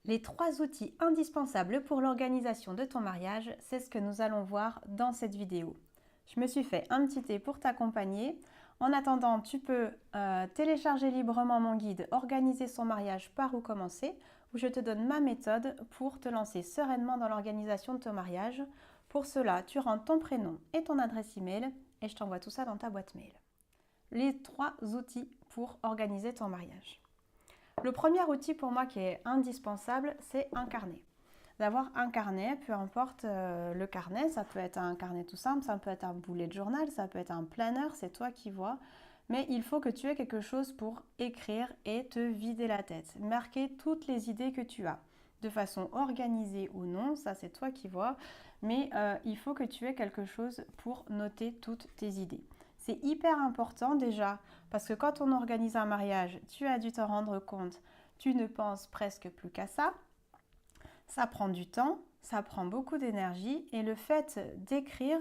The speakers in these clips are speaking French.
Les 3 outils indispensables pour l'organisation de ton mariage, c'est ce que nous allons voir dans cette vidéo. Je me suis fait un petit thé pour t'accompagner. En attendant, tu peux télécharger librement mon guide Organiser son mariage, par où commencer, où je te donne ma méthode pour te lancer sereinement dans l'organisation de ton mariage. Pour cela, tu rentres ton prénom et ton adresse email et je t'envoie tout ça dans ta boîte mail. Les 3 outils pour organiser ton mariage. Le premier outil pour moi qui est indispensable, c'est un carnet. D'avoir un carnet, peu importe le carnet, ça peut être un carnet tout simple, ça peut être un bullet journal, ça peut être un planner, c'est toi qui vois. Mais il faut que tu aies quelque chose pour écrire et te vider la tête. Marquer toutes les idées que tu as. De façon organisée ou non, ça c'est toi qui vois. Mais il faut que tu aies quelque chose pour noter toutes tes idées. C'est hyper important déjà parce que quand on organise un mariage, tu as dû t'en rendre compte, tu ne penses presque plus qu'à ça. Ça prend du temps, ça prend beaucoup d'énergie et le fait d'écrire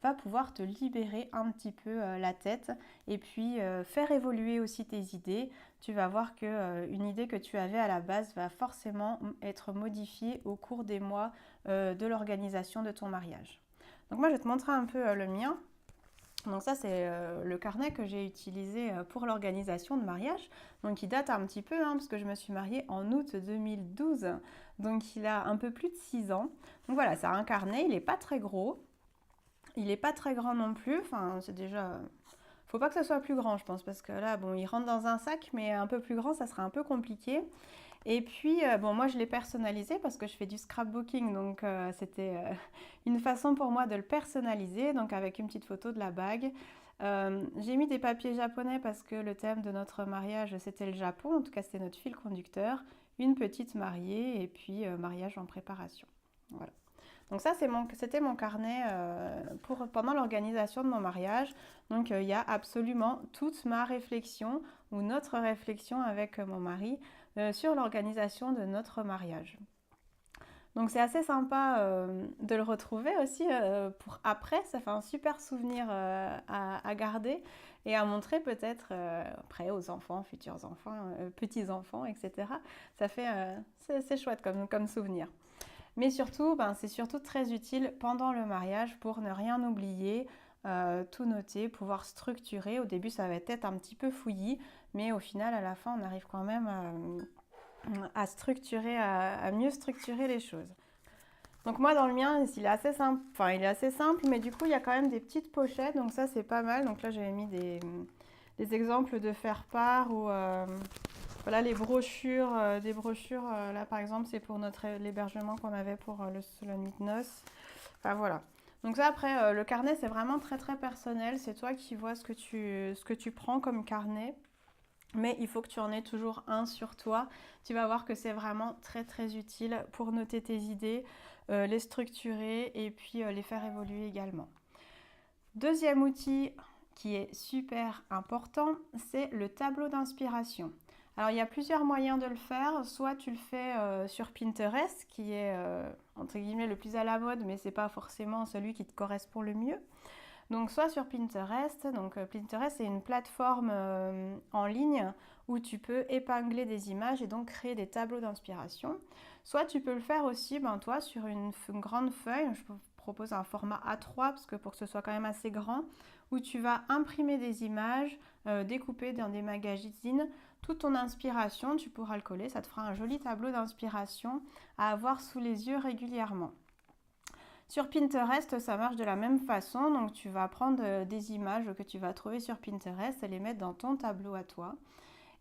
va pouvoir te libérer un petit peu la tête et puis faire évoluer aussi tes idées. Tu vas voir qu'une idée que tu avais à la base va forcément être modifiée au cours des mois de l'organisation de ton mariage. Donc moi je vais te montrer un peu le mien. Donc ça c'est le carnet que j'ai utilisé pour l'organisation de mariage, donc il date un petit peu parce que je me suis mariée en août 2012, donc il a un peu plus de 6 ans. Donc voilà, c'est un carnet, il n'est pas très gros, il n'est pas très grand non plus, enfin c'est déjà... Faut pas que ce soit plus grand je pense, parce que là bon il rentre dans un sac, mais un peu plus grand ça serait un peu compliqué. Et puis, bon, moi je l'ai personnalisé parce que je fais du scrapbooking, donc c'était une façon pour moi de le personnaliser, donc avec une petite photo de la bague. J'ai mis des papiers japonais parce que le thème de notre mariage c'était le Japon, en tout cas c'était notre fil conducteur, une petite mariée et puis mariage en préparation. Voilà. Donc ça c'était mon carnet pendant l'organisation de mon mariage. Donc il y a absolument toute ma réflexion ou notre réflexion avec mon mari sur l'organisation de notre mariage. Donc c'est assez sympa de le retrouver aussi pour après, ça fait un super souvenir à garder et à montrer peut-être après aux enfants, futurs enfants, petits-enfants, etc. Ça fait, c'est chouette comme souvenir. Mais surtout, c'est surtout très utile pendant le mariage pour ne rien oublier, tout noter, pouvoir structurer. Au début, ça va être un petit peu fouillis, mais au final, à la fin, on arrive quand même à structurer, à mieux structurer les choses. Donc moi, dans le mien, il est assez simple, mais du coup, il y a quand même des petites pochettes, donc ça, c'est pas mal. Donc là, j'avais mis des exemples de faire-part ou... voilà les brochures, des brochures, là par exemple c'est pour l'hébergement qu'on avait pour la nuit de noces. Enfin voilà. Donc ça après, le carnet c'est vraiment très très personnel, c'est toi qui vois ce que tu prends comme carnet. Mais il faut que tu en aies toujours un sur toi. Tu vas voir que c'est vraiment très très utile pour noter tes idées, les structurer et puis les faire évoluer également. Deuxième outil qui est super important, c'est le tableau d'inspiration. Alors il y a plusieurs moyens de le faire, soit tu le fais sur Pinterest qui est entre guillemets le plus à la mode, mais c'est pas forcément celui qui te correspond le mieux. Donc soit sur Pinterest, donc Pinterest c'est une plateforme en ligne où tu peux épingler des images et donc créer des tableaux d'inspiration. Soit tu peux le faire aussi toi sur une grande feuille, je propose un format A3 parce que pour que ce soit quand même assez grand, où tu vas imprimer des images, découper dans des magazines, toute ton inspiration, tu pourras le coller, ça te fera un joli tableau d'inspiration à avoir sous les yeux régulièrement. Sur Pinterest, ça marche de la même façon, donc tu vas prendre des images que tu vas trouver sur Pinterest et les mettre dans ton tableau à toi.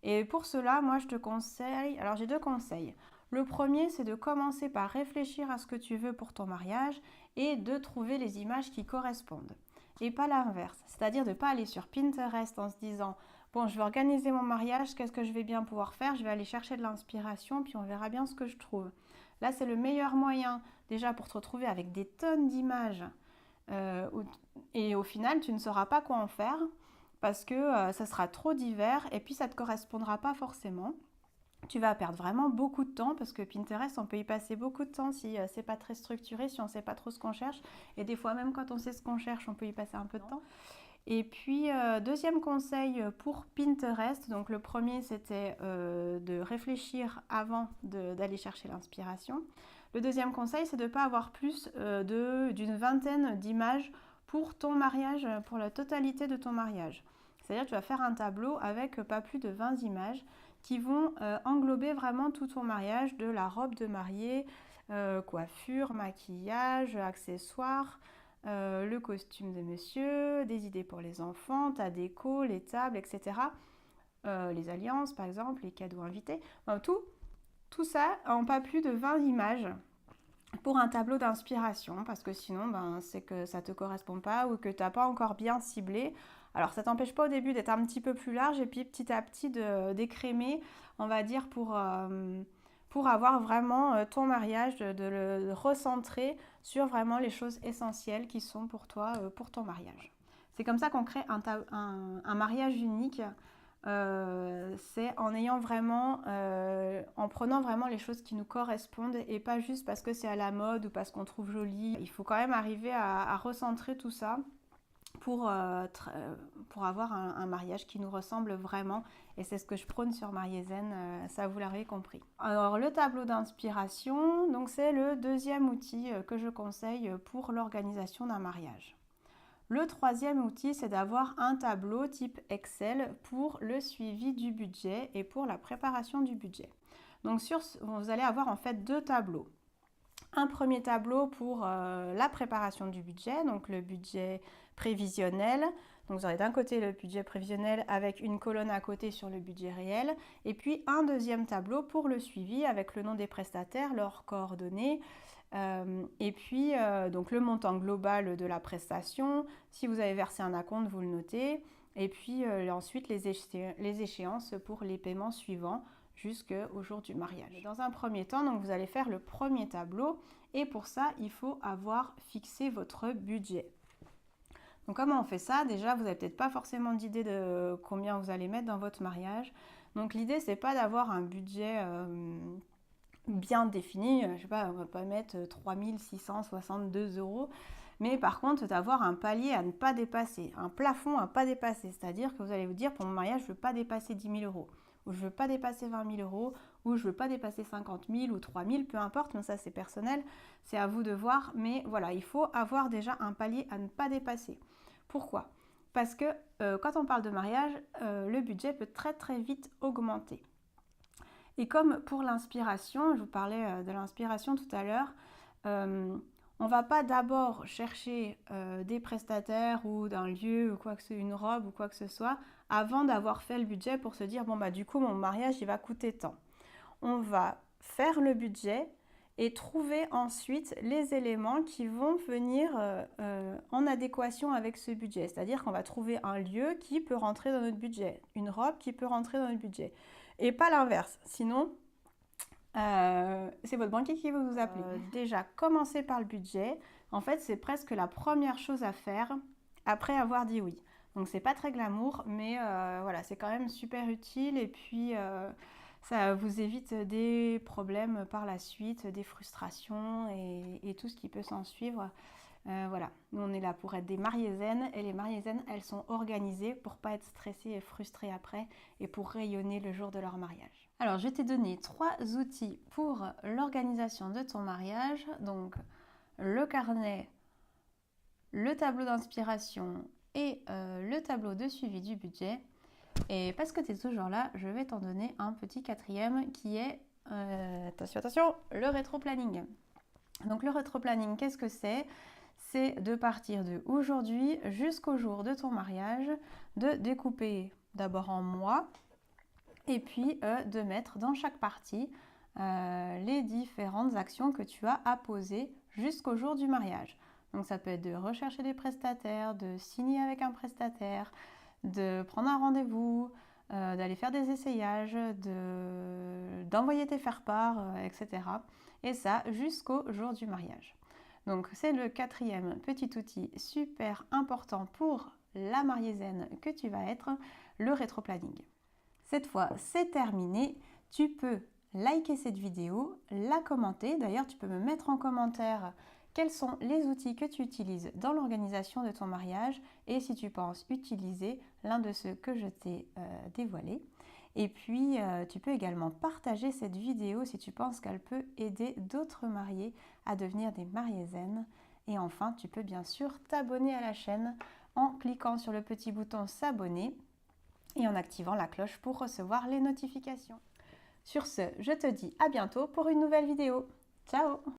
Et pour cela, moi je te conseille, alors j'ai 2 conseils. Le premier, c'est de commencer par réfléchir à ce que tu veux pour ton mariage et de trouver les images qui correspondent. Et pas l'inverse, c'est-à-dire de ne pas aller sur Pinterest en se disant « Bon, je vais organiser mon mariage, qu'est-ce que je vais bien pouvoir faire? Je vais aller chercher de l'inspiration, puis on verra bien ce que je trouve. » Là, c'est le meilleur moyen déjà pour te retrouver avec des tonnes d'images et au final, tu ne sauras pas quoi en faire parce que ça sera trop divers et puis ça ne te correspondra pas forcément. Tu vas perdre vraiment beaucoup de temps parce que Pinterest, on peut y passer beaucoup de temps si c'est pas très structuré, si on ne sait pas trop ce qu'on cherche. Et des fois, même quand on sait ce qu'on cherche, on peut y passer un peu de temps. Et puis, deuxième conseil pour Pinterest, donc le premier c'était de réfléchir avant d'aller chercher l'inspiration. Le deuxième conseil, c'est de ne pas avoir plus d'une vingtaine d'images pour ton mariage, pour la totalité de ton mariage. C'est-à-dire que tu vas faire un tableau avec pas plus de 20 images qui vont englober vraiment tout ton mariage, de la robe de mariée, coiffure, maquillage, accessoires, le costume de monsieur, des idées pour les enfants, ta déco, les tables, etc. Les alliances par exemple, les cadeaux invités, enfin, tout ça en pas plus de 20 images pour un tableau d'inspiration, parce que sinon c'est que ça ne te correspond pas ou que tu n'as pas encore bien ciblé. Alors ça t'empêche pas au début d'être un petit peu plus large et puis petit à petit d'écrémer, on va dire, pour avoir vraiment ton mariage, de le recentrer sur vraiment les choses essentielles qui sont pour toi, pour ton mariage. C'est comme ça qu'on crée un mariage unique. C'est en ayant vraiment, en prenant vraiment les choses qui nous correspondent et pas juste parce que c'est à la mode ou parce qu'on trouve joli. Il faut quand même arriver à recentrer tout ça pour avoir un mariage qui nous ressemble vraiment, et c'est ce que je prône sur Mariée-Zen, ça vous l'avez compris. Alors le tableau d'inspiration, donc c'est le deuxième outil que je conseille pour l'organisation d'un mariage. Le troisième outil, c'est d'avoir un tableau type Excel pour le suivi du budget et pour la préparation du budget. Donc vous allez avoir en fait deux tableaux. Un premier tableau pour la préparation du budget, donc le budget prévisionnel. Donc vous aurez d'un côté le budget prévisionnel avec une colonne à côté sur le budget réel, et puis un deuxième tableau pour le suivi avec le nom des prestataires, leurs coordonnées, et puis donc le montant global de la prestation. Si vous avez versé un acompte, vous le notez, et puis ensuite les échéances pour les paiements suivants jusqu'au jour du mariage. Dans un premier temps, donc vous allez faire le premier tableau, et pour ça, il faut avoir fixé votre budget. Donc comment on fait ça? Déjà, vous n'avez peut-être pas forcément d'idée de combien vous allez mettre dans votre mariage. Donc l'idée, c'est pas d'avoir un budget bien défini. Je sais pas, on va pas mettre 3662 €. Mais par contre, d'avoir un palier à ne pas dépasser, un plafond à ne pas dépasser. C'est-à-dire que vous allez vous dire, pour mon mariage, je ne veux pas dépasser 10 000 €, ou je ne veux pas dépasser 20 000 €, ou je ne veux pas dépasser 50 000 ou 3 000, peu importe, mais ça c'est personnel, c'est à vous de voir. Mais voilà, il faut avoir déjà un palier à ne pas dépasser. Pourquoi? Parce que quand on parle de mariage, le budget peut très très vite augmenter. Et comme pour l'inspiration, je vous parlais de l'inspiration tout à l'heure, on ne va pas d'abord chercher des prestataires ou d'un lieu ou quoi que ce soit, une robe ou quoi que ce soit, avant d'avoir fait le budget pour se dire, bon bah du coup mon mariage il va coûter tant. On va faire le budget et trouver ensuite les éléments qui vont venir en adéquation avec ce budget. C'est-à-dire qu'on va trouver un lieu qui peut rentrer dans notre budget, une robe qui peut rentrer dans notre budget. Et pas l'inverse, sinon c'est votre banquier qui va vous appeler. Déjà, commencer par le budget, en fait, c'est presque la première chose à faire après avoir dit oui. Donc, c'est pas très glamour, mais voilà, c'est quand même super utile. Et puis, ça vous évite des problèmes par la suite, des frustrations et tout ce qui peut s'en suivre. Voilà, nous on est là pour être des mariées zen, et les mariées zen, elles sont organisées pour pas être stressées et frustrées après, et pour rayonner le jour de leur mariage. Alors je t'ai donné 3 outils pour l'organisation de ton mariage, donc le carnet, le tableau d'inspiration et le tableau de suivi du budget. Et parce que tu es toujours là, je vais t'en donner un petit 4e qui est, attention, le rétro-planning. Donc le rétro-planning, qu'est-ce que c'est? C'est de partir de aujourd'hui jusqu'au jour de ton mariage, de découper d'abord en mois, et puis de mettre dans chaque partie les différentes actions que tu as à poser jusqu'au jour du mariage. Donc ça peut être de rechercher des prestataires, de signer avec un prestataire, de prendre un rendez-vous, d'aller faire des essayages, d'envoyer tes faire-part, etc. Et ça jusqu'au jour du mariage. Donc c'est le 4e petit outil super important pour la mariée zen que tu vas être, le rétro-planning. Cette fois, c'est terminé. Tu peux liker cette vidéo, la commenter. D'ailleurs, tu peux me mettre en commentaire quels sont les outils que tu utilises dans l'organisation de ton mariage et si tu penses utiliser l'un de ceux que je t'ai dévoilés. Et puis, tu peux également partager cette vidéo si tu penses qu'elle peut aider d'autres mariés à devenir des mariés zen. Et enfin, tu peux bien sûr t'abonner à la chaîne en cliquant sur le petit bouton s'abonner et en activant la cloche pour recevoir les notifications. Sur ce, je te dis à bientôt pour une nouvelle vidéo. Ciao!